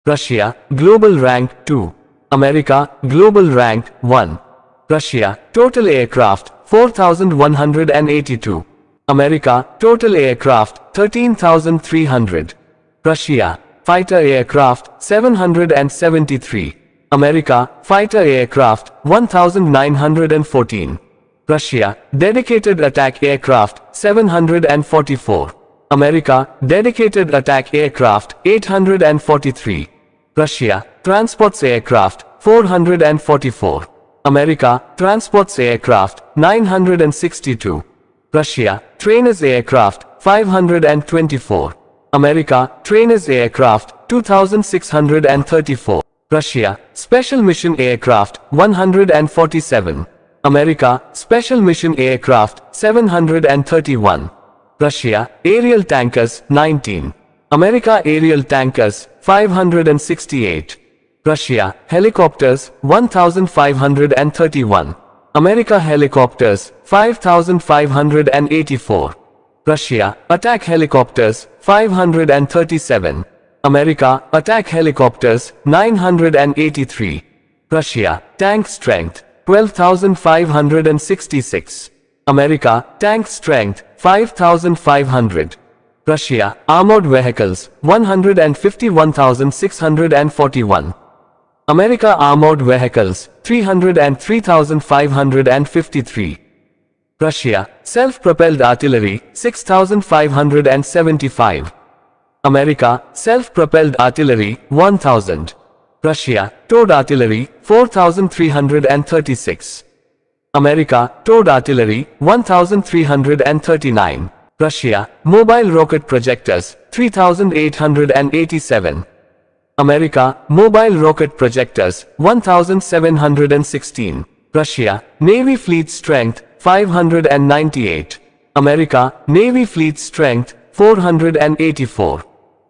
Russia, global rank 2. America, global rank 1. Russia, total aircraft 4,182. America, total aircraft 13,300. Russia, fighter aircraft 773. America, fighter aircraft 1,914. Russia, dedicated attack aircraft 744. America, dedicated attack aircraft 843. Russia, transports aircraft 444. America, transports aircraft 962. Russia, trainers aircraft 524. America, trainers aircraft 2634. Russia, special mission aircraft 147. America, special mission aircraft 731. Russia, aerial tankers 19. America, aerial tankers 568. Russia, helicopters 1531. America, helicopters 5584. Russia, attack helicopters 537. America, attack helicopters 983. Russia, tank strength 12,566. America, tank strength 5,500. Russia, armored vehicles 151,641. America, armored vehicles 303,553. Russia, self-propelled artillery 6,575. America, self-propelled artillery 1,000. Russia, towed artillery 4,336. America, towed artillery 1,339. Russia, mobile rocket projectors 3,887. America, mobile rocket projectors 1,716. Russia, Navy fleet strength 598. America, Navy fleet strength 484.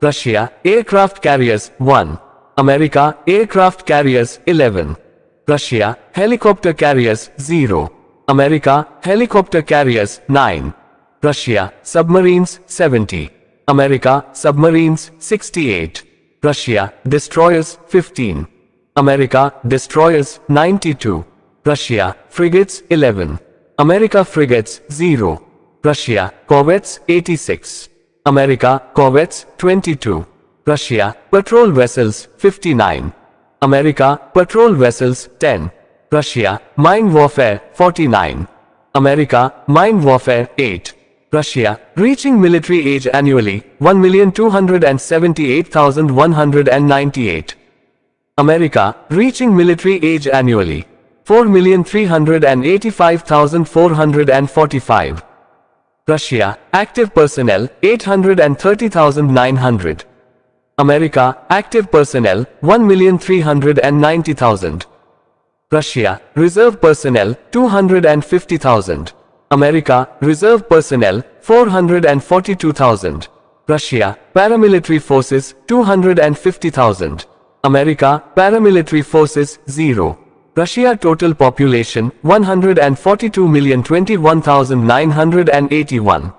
Russia, aircraft carriers 1. America, aircraft carriers 11. Russia, helicopter carriers 0. America, helicopter carriers 9. Russia, submarines 70. America, submarines 68. Russia, destroyers 15. America, destroyers 92. Russia, frigates 11. America, frigates 0. Russia, corvettes 86. America, corvettes 22. Russia, patrol vessels 59. America, patrol vessels 10. Russia, mine warfare 49. America, mine warfare 8. Russia, reaching military age annually 1,278,198. America, reaching military age annually 4,385,445. Russia, active personnel 830,900. America, active personnel 1,390,000. Russia, reserve personnel 250,000. America, reserve personnel 442,000. Russia, paramilitary forces 250,000. America, paramilitary forces 0. Russia, total population 142,021,981.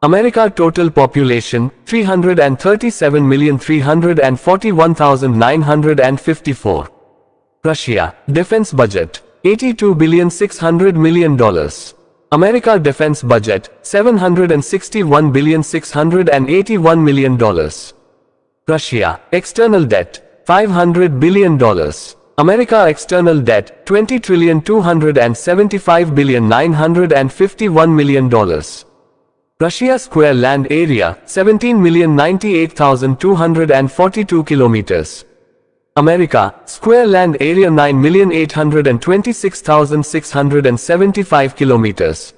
America, total population 337,341,954. Russia, defense budget $82,600,000,000. America, defense budget $761,681,000,000. Russia, external debt $500 billion. America, external debt $20,275,951,000,000. Russia, square land area 17,098,242 kilometers. America, square land area 9,826,675 kilometers.